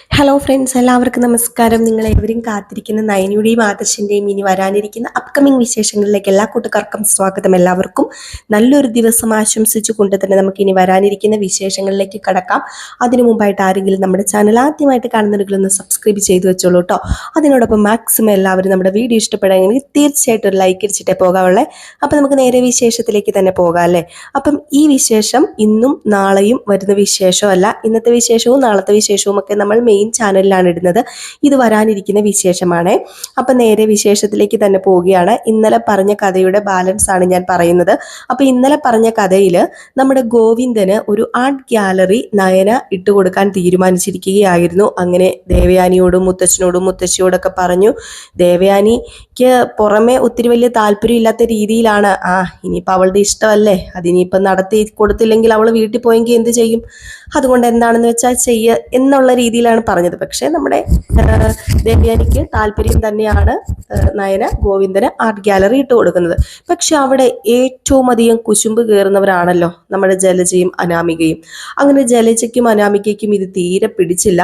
Hello friends, എല്ലാവർക്കും നമസ്കാരം. നിങ്ങളെവരും കാത്തിരിക്കുന്ന നയനിയുടെയും ആദർശിൻ്റെയും ഇനി വരാനിരിക്കുന്ന അപ്കമിങ് വിശേഷങ്ങളിലേക്ക് എല്ലാ കൂട്ടുകാർക്കും സ്വാഗതം. എല്ലാവർക്കും നല്ലൊരു ദിവസം ആശംസിച്ചുകൊണ്ട് തന്നെ നമുക്ക് ഇനി വരാനിരിക്കുന്ന വിശേഷങ്ങളിലേക്ക് കടക്കാം. അതിനു മുമ്പായിട്ട് ആരെങ്കിലും നമ്മുടെ ചാനൽ ആദ്യമായിട്ട് കാണുന്നുണ്ടെങ്കിൽ സബ്സ്ക്രൈബ് ചെയ്തു വെച്ചോളൂ കേട്ടോ. അതിനോടൊപ്പം മാക്സിമം എല്ലാവരും നമ്മുടെ വീഡിയോ ഇഷ്ടപ്പെടുകയാണെങ്കിൽ തീർച്ചയായിട്ടും ഒരു ലൈക്ക് അടിച്ചിട്ടേ പോകാവുള്ളേ. അപ്പം നമുക്ക് നേരെ വിശേഷത്തിലേക്ക് തന്നെ പോകാം അല്ലേ. അപ്പം ഈ വിശേഷം ഇന്നും നാളെയും വരുന്ന വിശേഷമല്ല, ഇന്നത്തെ വിശേഷവും നാളത്തെ വിശേഷവും ഒക്കെ നമ്മൾ മെയിൻ ചാനലിലാണ് ഇടുന്നത്. ഇത് വരാനിരിക്കുന്ന വിശേഷമാണ്. അപ്പം നേരെ വിശേഷത്തിലേക്ക് തന്നെ പോവുകയാണ്. ഇന്നലെ പറഞ്ഞ കഥയുടെ ബാലൻസ് ആണ് ഞാൻ പറയുന്നത്. അപ്പം ഇന്നലെ പറഞ്ഞ കഥയിൽ നമ്മുടെ ഗോവിന്ദന് ഒരു ആർട്ട് ഗ്യാലറി നയന ഇട്ടുകൊടുക്കാൻ തീരുമാനിച്ചിരിക്കുകയായിരുന്നു. അങ്ങനെ ദേവയാനിയോടും മുത്തച്ഛനോടും മുത്തശ്ശിയോടൊക്കെ പറഞ്ഞു. ദേവയാനിക്ക് പുറമെ ഒത്തിരി വലിയ താല്പര്യം ഇല്ലാത്ത രീതിയിലാണ്, ഇനിയിപ്പോൾ അവളുടെ ഇഷ്ടമല്ലേ, അതിനിപ്പം നടത്തി കൊടുത്തില്ലെങ്കിൽ അവൾ വീട്ടിൽ പോയെങ്കിൽ എന്ത് ചെയ്യും, അതുകൊണ്ട് എന്താണെന്ന് വെച്ചാൽ ചെയ്യ എന്നുള്ള രീതിയിലാണ് പറഞ്ഞത്. പക്ഷേ നമ്മുടെ ദേവയാനിക്ക് താല്പര്യം തന്നെയാണ് നയന ഗോവിന്ദന് ആർട്ട് ഗ്യാലറി ഇട്ട് കൊടുക്കുന്നത്. പക്ഷെ അവിടെ ഏറ്റവും അധികം കുശുമ്പ് കയറുന്നവരാണല്ലോ നമ്മുടെ ജലജയും അനാമികയും. അങ്ങനെ ജലജയ്ക്കും അനാമികയ്ക്കും ഇത് തീരെ പിടിച്ചില്ല.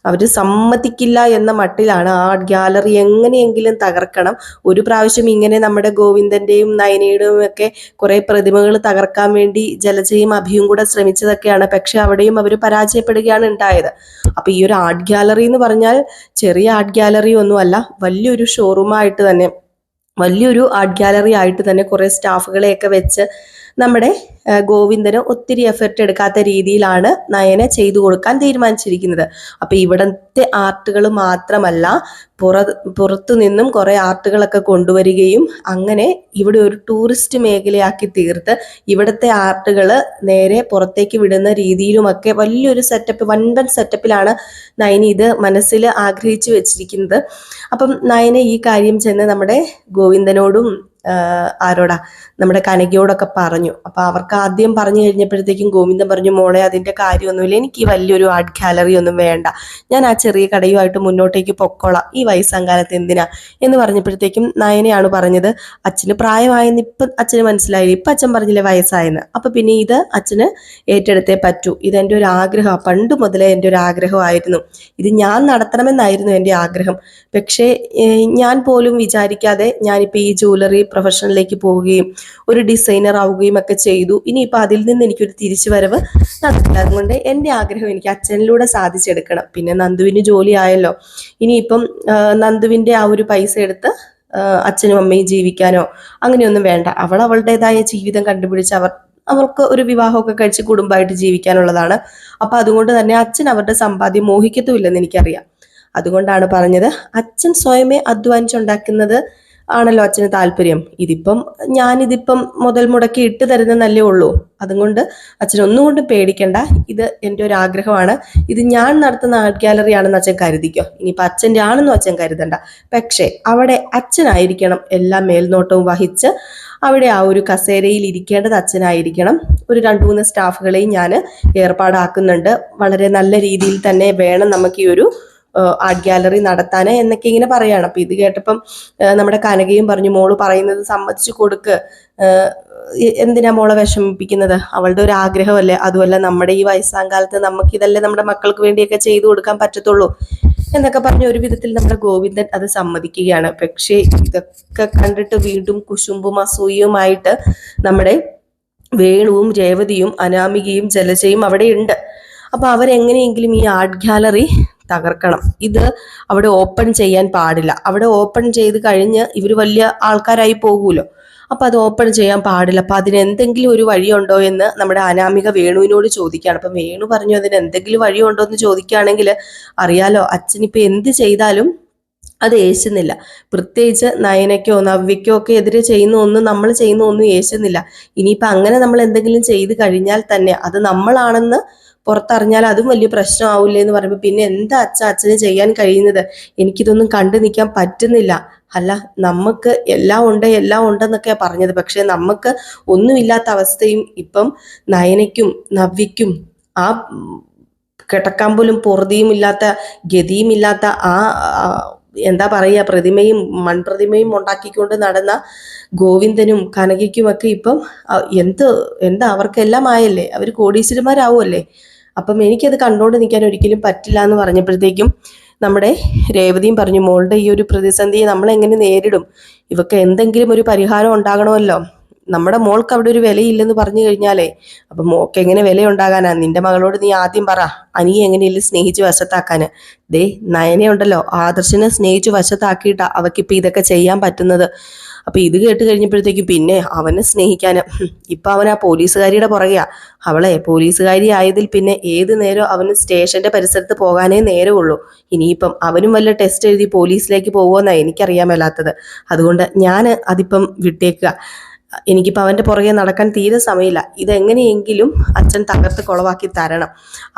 അവർ സമ്മതിക്കില്ല എന്ന മട്ടിലാണ് ആർട്ട് ഗ്യാലറി എങ്ങനെയെങ്കിലും തകർക്കണം. ഒരു പ്രാവശ്യം ഇങ്ങനെ നമ്മുടെ ഗോവിന്ദന്റെയും നയനയുടെയും ഒക്കെ കുറെ പ്രതിമകൾ തകർക്കാൻ വേണ്ടി ജലജയും അഭിയും കൂടെ ശ്രമിച്ചതൊക്കെയാണ്. പക്ഷെ അവിടെയും അവർ പരാജയപ്പെടുകയാണ് ഉണ്ടായത്. അപ്പൊ ഈ ഒരു ആർട്ട് ഗാലറി എന്ന് പറഞ്ഞാൽ ചെറിയ ആർട്ട് ഗാലറി ഒന്നുമല്ല, വലിയൊരു ഷോറൂമായിട്ട് തന്നെ, വലിയൊരു ആർട്ട് ഗാലറി ആയിട്ട് തന്നെ കുറെ സ്റ്റാഫുകളെയൊക്കെ വെച്ച് നമ്മുടെ ഗോവിന്ദന് ഒത്തിരി എഫർട്ട് എടുക്കാത്ത രീതിയിലാണ് നയന ചെയ്തു കൊടുക്കാൻ തീരുമാനിച്ചിരിക്കുന്നത്. അപ്പൊ ഇവിടത്തെ ആർട്ടുകൾ മാത്രമല്ല, പുറത്തു നിന്നും കുറെ ആർട്ടുകളൊക്കെ കൊണ്ടുവരികയും അങ്ങനെ ഇവിടെ ഒരു ടൂറിസ്റ്റ് മേഖലയാക്കി തീർത്ത് ഇവിടുത്തെ ആർട്ടുകൾ നേരെ പുറത്തേക്ക് വിടുന്ന രീതിയിലുമൊക്കെ വലിയൊരു സെറ്റപ്പ്, വൻപൻ സെറ്റപ്പിലാണ് നയന ഇത് മനസ്സിൽ ആഗ്രഹിച്ചു വെച്ചിരിക്കുന്നത്. അപ്പം നയന ഈ കാര്യം ചെന്ന് നമ്മുടെ ഗോവിന്ദനോടും ആരോടാ നമ്മുടെ കനകയോടൊക്കെ പറഞ്ഞു. അപ്പൊ അവർക്ക് ആദ്യം പറഞ്ഞു കഴിഞ്ഞപ്പോഴത്തേക്കും ഗോവിന്ദൻ പറഞ്ഞു, മോളെ അതിന്റെ കാര്യമൊന്നുമില്ല, എനിക്ക് വലിയൊരു ആർട്ട് ഗാലറി ഒന്നും വേണ്ട, ഞാൻ ആ ചെറിയ കടയുമായിട്ട് മുന്നോട്ടേക്ക് പൊക്കോളാം, ഈ വയസ്സാങ്കാലത്ത് എന്തിനാ എന്ന് പറഞ്ഞപ്പോഴത്തേക്കും നയനയാണ് പറഞ്ഞത്, അച്ഛന് പ്രായമായെന്ന് ഇപ്പം അച്ഛന് മനസ്സിലായില്ല, ഇപ്പം അച്ഛൻ പറഞ്ഞില്ലേ വയസ്സായെന്ന്, അപ്പൊ പിന്നെ ഇത് അച്ഛന് ഏറ്റെടുത്തേ പറ്റൂ, ഇതെൻ്റെ ഒരു ആഗ്രഹമാണ്, പണ്ട് മുതലേ എൻ്റെ ഒരു ആഗ്രഹമായിരുന്നു, ഇത് ഞാൻ നടത്തണമെന്നായിരുന്നു എൻ്റെ ആഗ്രഹം. പക്ഷേ ഞാൻ പോലും വിചാരിക്കാതെ ഞാനിപ്പോൾ ഈ ജ്വല്ലറി പ്രൊഫഷനിലേക്ക് പോവുകയും ഒരു ഡിസൈനർ ആവുകയും ഒക്കെ ചെയ്തു. ഇനിയിപ്പോൾ അതിൽ നിന്ന് എനിക്കൊരു തിരിച്ചുവരവ് നടക്കില്ല. അതുകൊണ്ട് എൻ്റെ ആഗ്രഹം എനിക്ക് അച്ഛനിലൂടെ സാധിച്ചെടുക്കണം. പിന്നെ നന്ദുവിന് ജോലി ആയല്ലോ, ഇനിയിപ്പം നന്ദുവിൻ്റെ ആ ഒരു പൈസ എടുത്ത് അച്ഛനും അമ്മയും ജീവിക്കാനോ അങ്ങനെയൊന്നും വേണ്ട. അവൾ അവളുടേതായ ജീവിതം കണ്ടുപിടിച്ച് അവർക്ക് ഒരു വിവാഹമൊക്കെ കഴിച്ച് കുടുംബമായിട്ട് ജീവിക്കാനുള്ളതാണ്. അപ്പൊ അതുകൊണ്ട് തന്നെ അച്ഛൻ അവരുടെ സമ്പാദ്യം മോഹിക്കത്തുമില്ലെന്ന് എനിക്കറിയാം. അതുകൊണ്ടാണ് പറഞ്ഞത്, അച്ഛൻ സ്വയമേ അധ്വാനിച്ചുണ്ടാക്കുന്നത് ആണല്ലോ അച്ഛന് താല്പര്യം. ഞാനിതിപ്പം മുതൽ മുടക്കി ഇട്ട് തരുന്നല്ലേ ഉള്ളൂ. അതുകൊണ്ട് അച്ഛൻ ഒന്നുകൊണ്ടും പേടിക്കണ്ട, ഇത് എൻ്റെ ഒരു ആഗ്രഹമാണ്, ഇത് ഞാൻ നടത്തുന്ന ആർട്ട് ഗാലറി ആണെന്ന് അച്ഛൻ കരുതിക്കോ. ഇനിയിപ്പോൾ അച്ഛൻ്റെ ആണെന്നും അച്ഛൻ കരുതണ്ട. പക്ഷേ അവിടെ അച്ഛനായിരിക്കണം എല്ലാ മേൽനോട്ടവും വഹിച്ച്, അവിടെ ആ ഒരു കസേരയിൽ ഇരിക്കേണ്ടത് അച്ഛനായിരിക്കണം. ഒരു 2-3 സ്റ്റാഫുകളെയും ഞാൻ ഏർപ്പാടാക്കുന്നുണ്ട്. വളരെ നല്ല രീതിയിൽ തന്നെ വേണം നമുക്ക് ഈ ഒരു ആർട്ട് ഗാലറി നടത്താന് എന്നൊക്കെ ഇങ്ങനെ പറയാണ്. അപ്പൊ ഇത് കേട്ടപ്പം നമ്മുടെ കനകയും പറഞ്ഞു, മോള് പറയുന്നത് സമ്മതിച്ചു കൊടുക്ക്, എന്തിനാ മോളെ വിഷമിപ്പിക്കുന്നത്, അവളുടെ ഒരു ആഗ്രഹമല്ലേ, അതുമല്ല നമ്മുടെ ഈ വയസ്സാങ്കാലത്ത് നമുക്കിതല്ലേ നമ്മുടെ മക്കൾക്ക് വേണ്ടിയൊക്കെ ചെയ്തു കൊടുക്കാൻ പറ്റത്തുള്ളൂ എന്നൊക്കെ പറഞ്ഞ് ഒരു വിധത്തിൽ നമ്മുടെ ഗോവിന്ദൻ അത് സമ്മതിക്കുകയാണ്. പക്ഷേ ഇതൊക്കെ കണ്ടിട്ട് വീണ്ടും കുശുമ്പും അസൂയയുമായിട്ട് നമ്മുടെ വേണുവും രേവതിയും അനാമികയും ജലജയും അവിടെ ഉണ്ട്. അപ്പൊ അവരെങ്ങനെയെങ്കിലും ഈ ആർട്ട് ഗാലറി തകർക്കണം. ഇത് അവിടെ ഓപ്പൺ ചെയ്യാൻ പാടില്ല. അവിടെ ഓപ്പൺ ചെയ്ത് കഴിഞ്ഞ് ഇവർ വലിയ ആൾക്കാരായി പോകുമല്ലോ, അപ്പൊ അത് ഓപ്പൺ ചെയ്യാൻ പാടില്ല. അപ്പൊ അതിന് എന്തെങ്കിലും ഒരു വഴിയുണ്ടോ എന്ന് നമ്മുടെ അനാമിക വേണുവിനോട് ചോദിക്കുകയാണ്. അപ്പൊ വേണു പറഞ്ഞു, അതിന് എന്തെങ്കിലും വഴിയുണ്ടോ എന്ന് ചോദിക്കുകയാണെങ്കിൽ അറിയാലോ, അച്ഛനിപ്പോ എന്ത് ചെയ്താലും അത് ഏശുന്നില്ല. പ്രത്യേകിച്ച് നയനയ്ക്കോ നവ്യക്കോ ഒക്കെ എതിരെ ചെയ്യുന്ന ഒന്നും നമ്മൾ ചെയ്യുന്ന ഒന്നും ഏശുന്നില്ല. ഇനിയിപ്പോൾ അങ്ങനെ നമ്മൾ എന്തെങ്കിലും ചെയ്ത് കഴിഞ്ഞാൽ തന്നെ അത് നമ്മളാണെന്ന് പുറത്തറിഞ്ഞാൽ അതും വലിയ പ്രശ്നമാവില്ലേ എന്ന് പറയുമ്പോൾ പിന്നെ എന്താ അച്ഛന് ചെയ്യാൻ കഴിയുന്നത്, എനിക്കിതൊന്നും കണ്ടു നിൽക്കാൻ പറ്റുന്നില്ല. അല്ല, നമുക്ക് എല്ലാം ഉണ്ടെന്നൊക്കെയാ പറഞ്ഞത്. പക്ഷെ നമുക്ക് ഒന്നുമില്ലാത്ത അവസ്ഥയും ഇപ്പം നയനയ്ക്കും നവ്യയ്ക്കും ആ കിടക്കാൻ പോലും പൊറുതിയും ഇല്ലാത്ത ഗതിയും ഇല്ലാത്ത ആ എന്താ പറയുക, പ്രതിമയും മൺപ്രതിമയും ഉണ്ടാക്കിക്കൊണ്ട് നടന്ന ഗോവിന്ദനും കനകയ്ക്കുമൊക്കെ ഇപ്പം എന്താ അവർക്കെല്ലാം ആയല്ലേ, അവർ കോടീശ്വരന്മാരാവുമല്ലേ. അപ്പം എനിക്കത് കണ്ടുകൊണ്ട് നിൽക്കാൻ ഒരിക്കലും പറ്റില്ല എന്ന് പറഞ്ഞപ്പോഴത്തേക്കും നമ്മുടെ രേവതിയും പറഞ്ഞു, മോളുടെ ഈ ഒരു പ്രതിസന്ധിയെ നമ്മൾ എങ്ങനെ നേരിടും, ഇവക്ക് എന്തെങ്കിലും ഒരു പരിഹാരം ഉണ്ടാകണമല്ലോ. നമ്മുടെ മോൾക്ക് അവിടെ ഒരു വിലയില്ലെന്ന് പറഞ്ഞു കഴിഞ്ഞാലേ അപ്പൊ മോൾക്ക് എങ്ങനെ വില ഉണ്ടാകാനാ? നിന്റെ മകളോട് നീ ആദ്യം പറ, അനിയെ എങ്ങനെയല്ലേ സ്നേഹിച്ച് വശത്താക്കാന്. ദേ നയനെ ഉണ്ടല്ലോ, ആദർശിനെ സ്നേഹിച്ച് വശത്താക്കിയിട്ടാ അവക്കിപ്പോ ഇതൊക്കെ ചെയ്യാൻ പറ്റുന്നത്. അപ്പൊ ഇത് കേട്ട് കഴിഞ്ഞപ്പോഴത്തേക്കും പിന്നെ അവനെ സ്നേഹിക്കാന് ഇപ്പൊ അവൻ ആ പോലീസുകാരിയുടെ പുറകെയാ. അവളെ പോലീസുകാരി ആയതിൽ പിന്നെ ഏത് നേരം അവന് സ്റ്റേഷന്റെ പരിസരത്ത് പോകാനേ നേരമുള്ളൂ. ഇനിയിപ്പം അവനും വല്ല ടെസ്റ്റ് എഴുതി പോലീസിലേക്ക് പോകുമെന്നാ എനിക്കറിയാൻ മേലാത്തത്. അതുകൊണ്ട് ഞാൻ അതിപ്പം വിട്ടേക്കുക. എനിക്കിപ്പോൾ അവൻ്റെ പുറകെ നടക്കാൻ തീരെ സമയമില്ല. ഇതെങ്ങനെയെങ്കിലും അച്ഛൻ തകർത്ത് കുളവാക്കി തരണം.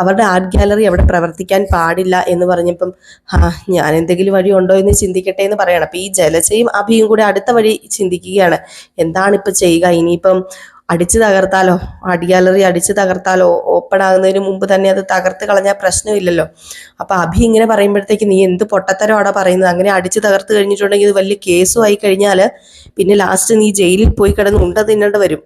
അവരുടെ ആർട്ട് ഗാലറി അവിടെ പ്രവർത്തിക്കാൻ പാടില്ല എന്ന് പറഞ്ഞപ്പം ഞാൻ എന്തെങ്കിലും വഴി ഉണ്ടോ എന്ന് ചിന്തിക്കട്ടെ എന്ന് പറയണം. അപ്പം ഈ ജലജയും അഭിയും കൂടെ അടുത്ത വഴി ചിന്തിക്കുകയാണ്. എന്താണിപ്പോൾ ചെയ്യുക? ഇനിയിപ്പം അടിച്ചു തകർത്താലോ, ആർട്ട് ഗാലറി അടിച്ചു തകർത്താലോ, ഓപ്പൺ ആകുന്നതിന് മുമ്പ് തന്നെ അത് തകർത്ത് കളഞ്ഞാൽ പ്രശ്നമില്ലല്ലോ. അപ്പൊ അഭി ഇങ്ങനെ പറയുമ്പോഴത്തേക്ക് നീ എന്ത് പൊട്ടത്തരം അവിടെ പറയുന്നത്? അങ്ങനെ അടിച്ചു തകർത്ത് കഴിഞ്ഞിട്ടുണ്ടെങ്കിൽ ഇത് വലിയ കേസും ആയി കഴിഞ്ഞാൽ പിന്നെ ലാസ്റ്റ് നീ ജയിലിൽ പോയി കിടന്ന് ഉണ്ട തിന്നേണ്ടി വരും.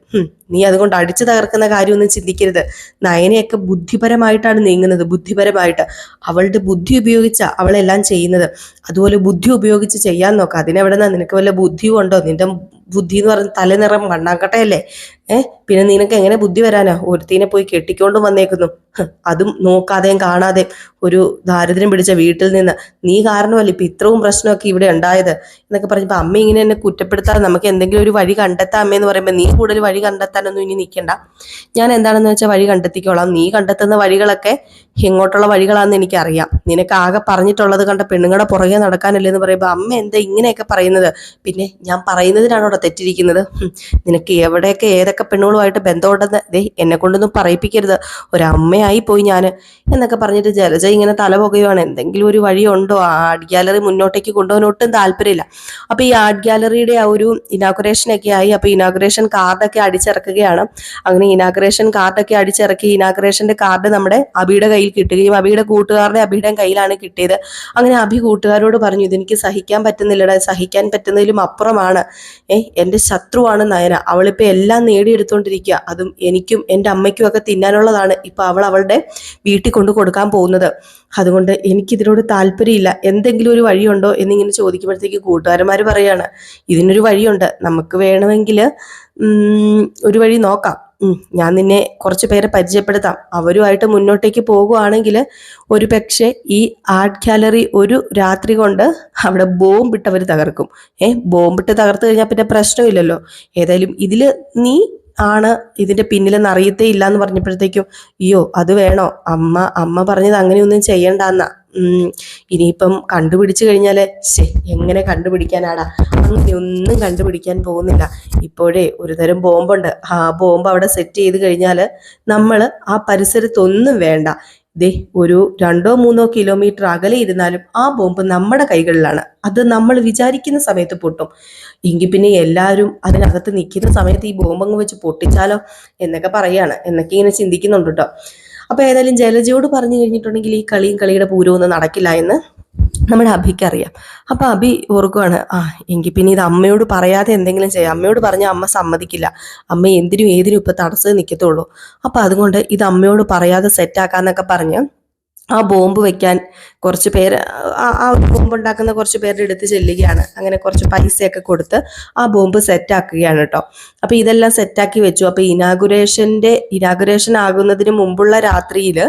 നീ അതുകൊണ്ട് അടിച്ചു തകർക്കുന്ന കാര്യമൊന്നും ചിന്തിക്കരുത്. നയനയൊക്കെ ബുദ്ധിപരമായിട്ടാണ് നീങ്ങുന്നത്, ബുദ്ധിപരമായിട്ട്. അവളുടെ ബുദ്ധി ഉപയോഗിച്ച അവളെല്ലാം ചെയ്യുന്നത്. അതുപോലെ ബുദ്ധി ഉപയോഗിച്ച് ചെയ്യാൻ നോക്കാം. അതിനെവിടെന്നാ നിനക്ക് വല്ല ബുദ്ധിയും ഉണ്ടോ? നിന്റെ ബുദ്ധി എന്ന് പറഞ്ഞ തലനിറം മണ്ണാക്കട്ടയല്ലേ. പിന്നെ നിനക്ക് എങ്ങനെ ബുദ്ധി വരാനാ? ഒരുത്തിനെ പോയി കെട്ടിക്കൊണ്ടും വന്നേക്കുന്നു, അതും നോക്കാതെയും കാണാതെയും ഒരു ദാരിദ്ര്യം പിടിച്ച വീട്ടിൽ നിന്ന്. നീ കാരണമല്ല ഇപ്പൊ ഇത്രയും പ്രശ്നമൊക്കെ ഇവിടെ ഉണ്ടായത് എന്നൊക്കെ പറഞ്ഞപ്പോ അമ്മ ഇങ്ങനെ എന്നെ കുറ്റപ്പെടുത്താതെ നമുക്ക് എന്തെങ്കിലും ഒരു വഴി കണ്ടെത്താം അമ്മയെന്ന് പറയുമ്പോൾ നീ കൂടുതൽ വഴി കണ്ടെത്താനൊന്നും ഇനി നിൽക്കണ്ട. ഞാൻ എന്താണെന്ന് വെച്ചാൽ വഴി കണ്ടെത്തിക്കോളാം. നീ കണ്ടെത്തുന്ന വഴികളൊക്കെ എങ്ങോട്ടുള്ള വഴികളാണെന്ന് എനിക്കറിയാം. നിനക്ക് ആകെ പറഞ്ഞിട്ടുള്ളത് കണ്ട പെണ്ണുങ്ങളുടെ പുറകെ നടക്കാനല്ലേ എന്ന് പറയുമ്പോൾ അമ്മ എന്താ ഇങ്ങനെയൊക്കെ പറയുന്നത്? പിന്നെ ഞാൻ പറയുന്നതിനാണോ അവിടെ തെറ്റിരിക്കുന്നത്? നിനക്ക് എവിടെയൊക്കെ ഏതൊക്കെ പെണ്ണുകളുമായിട്ട് ബന്ധമുണ്ടെന്ന് ദേ എന്നെ കൊണ്ടൊന്നും പറയിപ്പിക്കരുത്. ഒരമ്മയായി പോയി ഞാൻ എന്നൊക്കെ പറഞ്ഞിട്ട് ജലജ ഇങ്ങനെ തല പുകയുവാണ്. എന്തെങ്കിലും ഒരു വഴിയുണ്ടോ? ആർട്ട് ഗാലറി മുന്നോട്ടേക്ക് കൊണ്ടുപോകാൻ ഒട്ടും താല്പര്യമില്ല. അപ്പൊ ഈ ആർട്ട് ഗാലറിയുടെ ആ ഒരു ഇനാഗുറേഷൻ ഒക്കെ ആയി. അപ്പൊ ഇനാഗുറേഷൻ കാർഡൊക്കെ അടിച്ചിറക്കുകയാണ്. അങ്ങനെ ഇനാഗുറേഷൻ കാർഡൊക്കെ അടിച്ചിറക്കി. ഇനാഗുറേഷന്റെ കാർഡ് നമ്മുടെ അബിയുടെ കയ്യിൽ കിട്ടുകയും അബിയുടെ കൂട്ടുകാരുടെ അബിയുടെ കയ്യിലാണ് കിട്ടിയത്. അങ്ങനെ അബി കൂട്ടുകാരോട് പറഞ്ഞു, ഇതെനിക്ക് സഹിക്കാൻ പറ്റുന്നില്ലടാ, സഹിക്കാൻ പറ്റുന്നതിലും അപ്പുറമാണ്. എന്റെ ശത്രുവാണ് നയന. അവളിപ്പോ എല്ലാം നേടിയെടുത്തോണ്ടിരിക്കുക. അതും എനിക്കും എൻ്റെ അമ്മയ്ക്കും ഒക്കെ തിന്നാനുള്ളതാണ് ഇപ്പൊ അവൾ അവളുടെ വീട്ടിൽ കൊണ്ട് കൊടുക്കാൻ പോകുന്നത്. അതുകൊണ്ട് എനിക്കിതിനോട് താല്പര്യമില്ല. എന്തെങ്കിലും ഒരു വഴിയുണ്ടോ എന്നിങ്ങനെ ചോദിക്കുമ്പോഴത്തേക്ക് കൂട്ടുകാരന്മാർ പറയാണ്, ഇതിനൊരു വഴിയുണ്ട്. നമുക്ക് വേണമെങ്കിൽ ഒരു വഴി നോക്കാം. ഞാൻ നിന്നെ കുറച്ച് പേരെ പരിചയപ്പെടുത്താം. അവരുമായിട്ട് മുന്നോട്ടേക്ക് പോകുവാണെങ്കിൽ ഒരു പക്ഷേ ഈ ആർട്ട് ഗാലറി ഒരു രാത്രി കൊണ്ട് അവിടെ ബോംബിട്ടവർ തകർക്കും. ബോംബിട്ട് തകർത്ത് കഴിഞ്ഞാൽ പിന്നെ പ്രശ്നമില്ലല്ലോ. ഏതായാലും ഇതില് നീ ആണ് ഇതിന്റെ പിന്നിലെന്ന് അറിയത്തേ ഇല്ല എന്ന് പറഞ്ഞപ്പോഴത്തേക്കും അയ്യോ അത് വേണോ? അമ്മ പറഞ്ഞത് അങ്ങനെയൊന്നും ചെയ്യണ്ടെന്നാ. ഇനിയിപ്പം കണ്ടുപിടിച്ചു കഴിഞ്ഞാല് എങ്ങനെ കണ്ടുപിടിക്കാനാടാ? അങ്ങനെയൊന്നും കണ്ടുപിടിക്കാൻ പോകുന്നില്ല. ഇപ്പോഴേ ഒരു തരം ബോംബുണ്ട്. ആ ബോംബ് അവിടെ സെറ്റ് ചെയ്ത് കഴിഞ്ഞാൽ നമ്മൾ ആ പരിസരത്തൊന്നും വേണ്ട. ദേ ഒരു 2-3 കിലോമീറ്റർ അകലെ ഇരുന്നാലും ആ ബോംബ് നമ്മുടെ കൈകളിലാണ്. അത് നമ്മൾ വിചാരിക്കുന്ന സമയത്ത് പൊട്ടും. എങ്കിൽ പിന്നെ എല്ലാവരും അതിനകത്ത് നിൽക്കുന്ന സമയത്ത് ഈ ബോംബങ്ങ് വെച്ച് പൊട്ടിച്ചാലോ എന്നൊക്കെ പറയാണ്. എന്നൊക്കെ ഇങ്ങനെ ചിന്തിക്കുന്നുണ്ട് കേട്ടോ. അപ്പൊ ഏതായാലും ജലജയോട് പറഞ്ഞു കഴിഞ്ഞിട്ടുണ്ടെങ്കിൽ ഈ കളിയുടെ പൂരമൊന്നും നടക്കില്ല എന്ന് നമ്മുടെ അഭിക്ക് അറിയാം. അപ്പൊ അഭി ഓർക്കുവാണ്, എങ്കിൽ പിന്നെ ഇത് അമ്മയോട് പറയാതെ എന്തെങ്കിലും ചെയ്യാം. അമ്മയോട് പറഞ്ഞാൽ അമ്മ സമ്മതിക്കില്ല. അമ്മ എന്തിനും ഏതിനും ഇപ്പൊ തടസ്സം നിൽക്കത്തുള്ളൂ. അപ്പൊ അതുകൊണ്ട് ഇത് അമ്മയോട് പറയാതെ സെറ്റാക്കാന്നൊക്കെ പറഞ്ഞ് ആ ബോംബ് വെക്കാൻ കുറച്ച് പേര്, ആ ഒരു ബോംബ് ഉണ്ടാക്കുന്ന കുറച്ച് പേരുടെ അടുത്ത് ചെല്ലുകയാണ്. അങ്ങനെ കുറച്ച് പൈസയൊക്കെ കൊടുത്ത് ആ ബോംബ് സെറ്റാക്കുകയാണ് കേട്ടോ. അപ്പൊ ഇതെല്ലാം സെറ്റാക്കി വെച്ചു. അപ്പൊ ഇനാഗുറേഷൻ ആകുന്നതിന് മുമ്പുള്ള രാത്രിയിൽ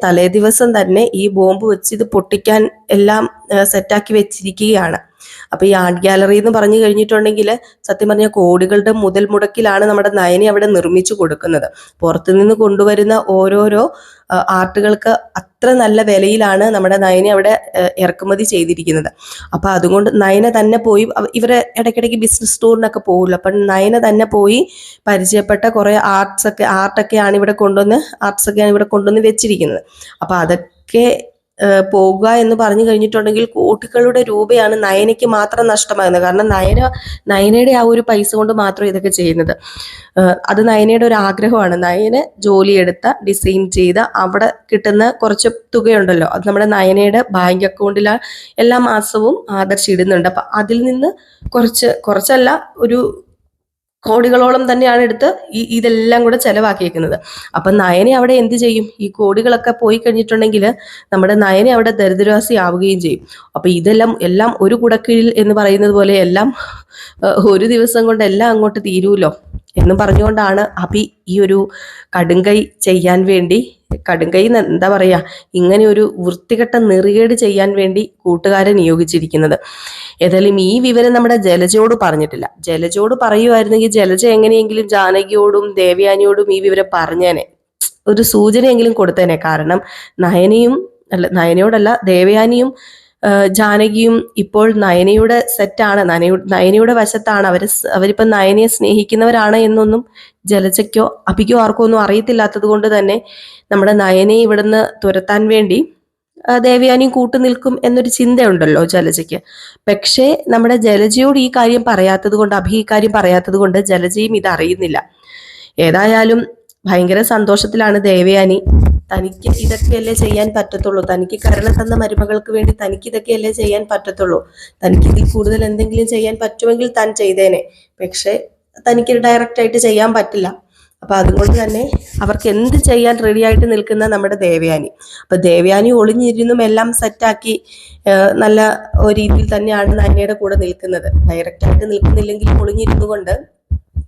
തലേ ദിവസം തന്നെ ഈ ബോംബ് വെച്ച് ഇത് പൊട്ടിക്കാൻ എല്ലാം സെറ്റാക്കി വെച്ചിരിക്കുകയാണ്. അപ്പൊ ഈ ആർട്ട് ഗാലറി എന്ന് പറഞ്ഞു കഴിഞ്ഞിട്ടുണ്ടെങ്കിൽ സത്യം പറഞ്ഞ കോടികളുടെ മുതൽ മുടക്കിലാണ് നമ്മുടെ നയനെ അവിടെ നിർമ്മിച്ചു കൊടുക്കുന്നത്. പുറത്തുനിന്ന് കൊണ്ടുവരുന്ന ഓരോരോ ആർട്ടുകൾക്ക് അത്ര നല്ല വിലയിലാണ് നമ്മുടെ നയനെ അവിടെ ഇറക്കുമതി ചെയ്തിരിക്കുന്നത്. അപ്പൊ അതുകൊണ്ട് നയന തന്നെ പോയി, ഇവരെ ഇടയ്ക്കിടയ്ക്ക് ബിസിനസ് ടൂറിനൊക്കെ പോകുമല്ലോ, അപ്പൊ നയന തന്നെ പോയി പരിചയപ്പെട്ട കുറെ ആർട്ടൊക്കെയാണ് ഇവിടെ കൊണ്ടുവന്ന് വെച്ചിരിക്കുന്നത്. അപ്പൊ അതൊക്കെ പോകുക എന്ന് പറഞ്ഞു കഴിഞ്ഞിട്ടുണ്ടെങ്കിൽ കോടികളുടെ രൂപയാണ് നയനയ്ക്ക് മാത്രം നഷ്ടമാകുന്നത്. കാരണം നയനയുടെ ആ ഒരു പൈസ കൊണ്ട് മാത്രം ഇതൊക്കെ ചെയ്യുന്നത്. അത് നയനയുടെ ഒരു ആഗ്രഹമാണ്. നയന ജോലിയെടുത്ത ഡിസൈൻ ചെയ്ത അവിടെ കിട്ടുന്ന കുറച്ച് തുകയുണ്ടല്ലോ, അത് നമ്മുടെ നയനയുടെ ബാങ്ക് അക്കൗണ്ടിൽ എല്ലാ മാസവും ആദർശ് ഇടുന്നുണ്ട്. അപ്പൊ അതിൽ നിന്ന് കുറച്ചല്ല, ഒരു കോടികളോളം തന്നെയാണ് എടുത്ത് ഇതെല്ലാം കൂടെ ചെലവാക്കിയേക്കുന്നത്. അപ്പൊ നയനെ അവിടെ എന്ത് ചെയ്യും? ഈ കോടികളൊക്കെ പോയി കഴിഞ്ഞിട്ടുണ്ടെങ്കിൽ നമ്മുടെ നയനെ അവിടെ ദരിദ്രവാസി ആവുകയും ചെയ്യും. അപ്പൊ എല്ലാം ഒരു കുടക്കീഴിൽ എന്ന് പറയുന്നത് പോലെ എല്ലാം ഒരു ദിവസം കൊണ്ട് എല്ലാം അങ്ങോട്ട് തീരുമല്ലോ എന്നും പറഞ്ഞുകൊണ്ടാണ് അഭി ഈ ഒരു കടുങ്കൈ ചെയ്യാൻ വേണ്ടി, കടുങ്കൈ എന്താ പറയാ, ഇങ്ങനെ ഒരു വൃത്തികെട്ട നെറികേട് ചെയ്യാൻ വേണ്ടി കൂട്ടുകാരെ നിയോഗിച്ചിരിക്കുന്നത്. ഏതായാലും ഈ വിവരം നമ്മുടെ ജലജയോട് പറഞ്ഞിട്ടില്ല. ജലജയോട് പറയുമായിരുന്നെങ്കിൽ ജലജ എങ്ങനെയെങ്കിലും ജാനകിയോടും ദേവയാനിയോടും ഈ വിവരം പറഞ്ഞേനെ, ഒരു സൂചനയെങ്കിലും കൊടുത്തേനെ. കാരണം നയനയോടല്ല, ദേവയാനിയും ജാനകിയും ഇപ്പോൾ നയനയുടെ സെറ്റാണ്, നയനയുടെ വശത്താണ്. അവരിപ്പം നയനയെ സ്നേഹിക്കുന്നവരാണ് എന്നൊന്നും ജലജയ്ക്കോ അഭിക്കോ ആർക്കോ ഒന്നും അറിയത്തില്ലാത്തത് കൊണ്ട് തന്നെ നമ്മുടെ നയനയെ ഇവിടുന്ന് തുരത്താൻ വേണ്ടി ദേവയാനിയും കൂട്ടുനിൽക്കും എന്നൊരു ചിന്തയുണ്ടല്ലോ ജലജയ്ക്ക്. പക്ഷേ നമ്മുടെ ജലജയോട് ഈ കാര്യം പറയാത്തത് കൊണ്ട്, അഭി ഈ കാര്യം പറയാത്തത് കൊണ്ട് ജലജയും ഇത് അറിയുന്നില്ല. ഏതായാലും ഭയങ്കര സന്തോഷത്തിലാണ് ദേവയാനി. തനിക്ക് ഇതൊക്കെയല്ലേ ചെയ്യാൻ പറ്റത്തുള്ളൂ, തനിക്ക് കരുണ തന്ന മരുമകൾക്ക് വേണ്ടി തനിക്ക് ഇതൊക്കെയല്ലേ ചെയ്യാൻ പറ്റത്തുള്ളൂ, തനിക്ക് ഇതിൽ കൂടുതൽ എന്തെങ്കിലും ചെയ്യാൻ പറ്റുമെങ്കിൽ താൻ ചെയ്തേനെ. പക്ഷെ തനിക്ക് ഡയറക്റ്റ് ആയിട്ട് ചെയ്യാൻ പറ്റില്ല. അപ്പൊ അതുകൊണ്ട് തന്നെ അവർക്ക് എന്ത് ചെയ്യാൻ റെഡി ആയിട്ട് നിൽക്കുന്ന നമ്മുടെ ദേവയാനി. അപ്പൊ ദേവയാനി ഒളിഞ്ഞിരുന്നും എല്ലാം സെറ്റാക്കി നല്ല രീതിയിൽ തന്നെയാണ് നയനയുടെ കൂടെ നിൽക്കുന്നത്. ഡയറക്റ്റ് ആയിട്ട് നിൽക്കുന്നില്ലെങ്കിലും ഒളിഞ്ഞിരുന്നു കൊണ്ട്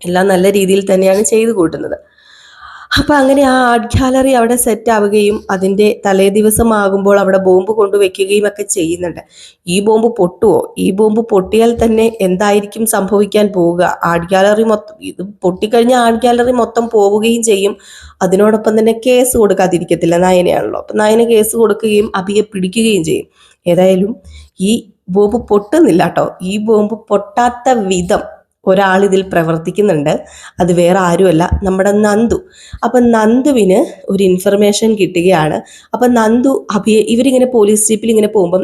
എല്ലാം നല്ല രീതിയിൽ തന്നെയാണ് ചെയ്തു കൂട്ടുന്നത്. അപ്പൊ അങ്ങനെ ആ ആർട്ട് ഗാലറി അവിടെ സെറ്റ് ആവുകയും അതിന്റെ തലേ ദിവസമാകുമ്പോൾ അവിടെ ബോംബ് കൊണ്ടുവയ്ക്കുകയും ഒക്കെ ചെയ്യുന്നുണ്ട്. ഈ ബോംബ് പൊട്ടുവോ? ഈ ബോംബ് പൊട്ടിയാൽ തന്നെ എന്തായിരിക്കും സംഭവിക്കാൻ പോവുക? ആർട്ട് ഗാലറി മൊത്തം, ഇത് പൊട്ടിക്കഴിഞ്ഞാൽ ആർട്ട് ഗാലറി മൊത്തം പോവുകയും ചെയ്യും. അതിനോടൊപ്പം തന്നെ കേസ് കൊടുക്കാതിരിക്കത്തില്ല, നയനയാണല്ലോ. അപ്പൊ നയന കേസ് കൊടുക്കുകയും അഭിയെ പിടിക്കുകയും ചെയ്യും. ഏതായാലും ഈ ബോംബ് പൊട്ടുന്നില്ല കേട്ടോ. ഈ ബോംബ് പൊട്ടാത്ത വിധം ഒരാൾ ഇതിൽ പ്രവർത്തിക്കുന്നുണ്ട്. അത് വേറെ ആരുമല്ല, നമ്മുടെ നന്ദു. അപ്പം നന്ദുവിന് ഒരു ഇൻഫർമേഷൻ കിട്ടുകയാണ്. അപ്പം നന്ദു അഭിയെ, ഇവരിങ്ങനെ പോലീസ് ജീപ്പിൽ ഇങ്ങനെ പോകുമ്പം,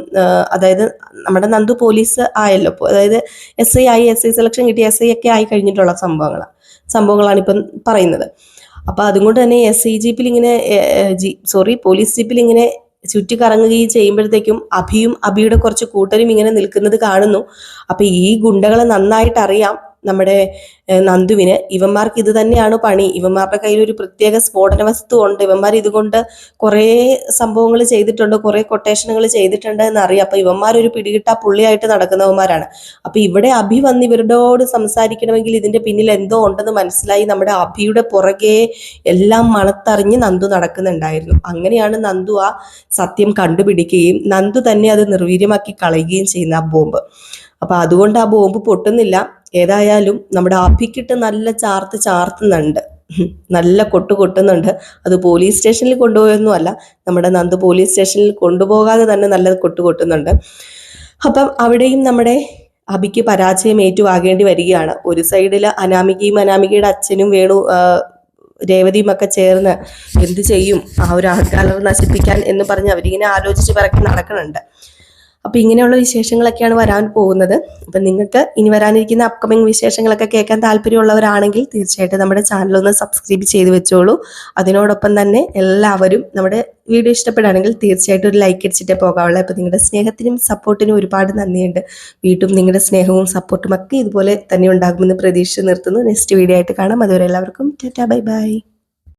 അതായത് നമ്മുടെ നന്ദു പോലീസ് ആയല്ലോ, അതായത് SI ആയി, SI സെലക്ഷൻ കിട്ടി, SI ഒക്കെ ആയി കഴിഞ്ഞിട്ടുള്ള സംഭവങ്ങളാണ് ഇപ്പം പറയുന്നത്. അപ്പം അതുകൊണ്ട് തന്നെ SI ജീപ്പിൽ ഇങ്ങനെ പോലീസ് ജീപ്പിൽ ഇങ്ങനെ ചുറ്റിക്കറങ്ങുകയും ചെയ്യുമ്പോഴത്തേക്കും അഭിയും അഭിയുടെ കുറച്ച് കൂട്ടരും ഇങ്ങനെ നിൽക്കുന്നത് കാണുന്നു. അപ്പൊ ഈ ഗുണ്ടകളെ നന്നായിട്ട് അറിയാം നമ്മുടെ നന്ദുവിന്. ഇവന്മാർക്ക് ഇത് തന്നെയാണ് പണി. ഇവന്മാരുടെ കയ്യിൽ ഒരു പ്രത്യേക സ്ഫോടന വസ്തു ഉണ്ട്. ഇവന്മാർ ഇതുകൊണ്ട് കുറേ സംഭവങ്ങൾ ചെയ്തിട്ടുണ്ട്, കുറേ കൊട്ടേഷനുകൾ ചെയ്തിട്ടുണ്ട് എന്നറിയാം. അപ്പൊ ഇവന്മാരൊരു പിടികിട്ടാ പുള്ളിയായിട്ട് നടക്കുന്നവന്മാരാണ്. അപ്പൊ ഇവിടെ അഭി വന്ന് ഇവരോട് സംസാരിക്കണമെങ്കിൽ ഇതിന്റെ പിന്നിൽ എന്തോ ഉണ്ടെന്ന് മനസ്സിലായി. നമ്മുടെ അഭിയുടെ പുറകെ എല്ലാം മണത്തറിഞ്ഞ് നന്ദു നടക്കുന്നുണ്ടായിരുന്നു. അങ്ങനെയാണ് നന്ദു ആ സത്യം കണ്ടുപിടിക്കുകയും നന്ദു തന്നെ അത് നിർവീര്യമാക്കി കളയുകയും ചെയ്യുന്ന ആ ബോംബ്. അപ്പൊ അതുകൊണ്ട് ആ ബോംബ് പൊട്ടുന്നില്ല. ഏതായാലും നമ്മുടെ അഭിക്കിട്ട് നല്ല ചാർത്തുന്നുണ്ട്, നല്ല കൊട്ടുന്നുണ്ട്. അത് പോലീസ് സ്റ്റേഷനിൽ കൊണ്ടുപോയൊന്നും അല്ല, നമ്മുടെ നന്ദു പോലീസ് സ്റ്റേഷനിൽ കൊണ്ടുപോകാതെ തന്നെ നല്ല കൊട്ടുന്നുണ്ട്. അപ്പം അവിടെയും നമ്മുടെ അഭിക്ക് പരാജയം ഏറ്റുവാങ്ങേണ്ടി വരികയാണ്. ഒരു സൈഡിൽ അനാമികയുടെ അച്ഛനും രേവതിയും ഒക്കെ ചേർന്ന് എന്ത് ചെയ്യും ആ ഒരു ആർട്ട് ഗാലറി നശിപ്പിക്കാൻ എന്ന് പറഞ്ഞ് അവരിങ്ങനെ ആലോചിച്ച് പിറക്കി നടക്കുന്നുണ്ട്. അപ്പൊ ഇങ്ങനെയുള്ള വിശേഷങ്ങളൊക്കെയാണ് വരാൻ പോകുന്നത്. അപ്പൊ നിങ്ങൾക്ക് ഇനി വരാനിരിക്കുന്ന അപ്കമിങ് വിശേഷങ്ങളൊക്കെ കേൾക്കാൻ താല്പര്യമുള്ളവരാണെങ്കിൽ തീർച്ചയായിട്ടും നമ്മുടെ ചാനൽ ഒന്ന് സബ്സ്ക്രൈബ് ചെയ്ത് വെച്ചോളൂ. അതിനോടൊപ്പം തന്നെ എല്ലാവരും നമ്മുടെ വീഡിയോ ഇഷ്ടപ്പെടുകയാണെങ്കിൽ തീർച്ചയായിട്ടും ഒരു ലൈക്ക് അടിച്ചിട്ടേ പോകാവുള്ളൂ. അപ്പൊ നിങ്ങളുടെ സ്നേഹത്തിനും സപ്പോർട്ടിനും ഒരുപാട് നന്ദിയുണ്ട്. വീണ്ടും നിങ്ങളുടെ സ്നേഹവും സപ്പോർട്ടും ഒക്കെ ഇതുപോലെ തന്നെ ഉണ്ടാകുമെന്ന് പ്രതീക്ഷിച്ച് നിർത്തുന്നു. നെക്സ്റ്റ് വീഡിയോ ആയിട്ട് കാണാം. അതുവരെ എല്ലാവർക്കും ടാറ്റാ, ബൈ ബൈ.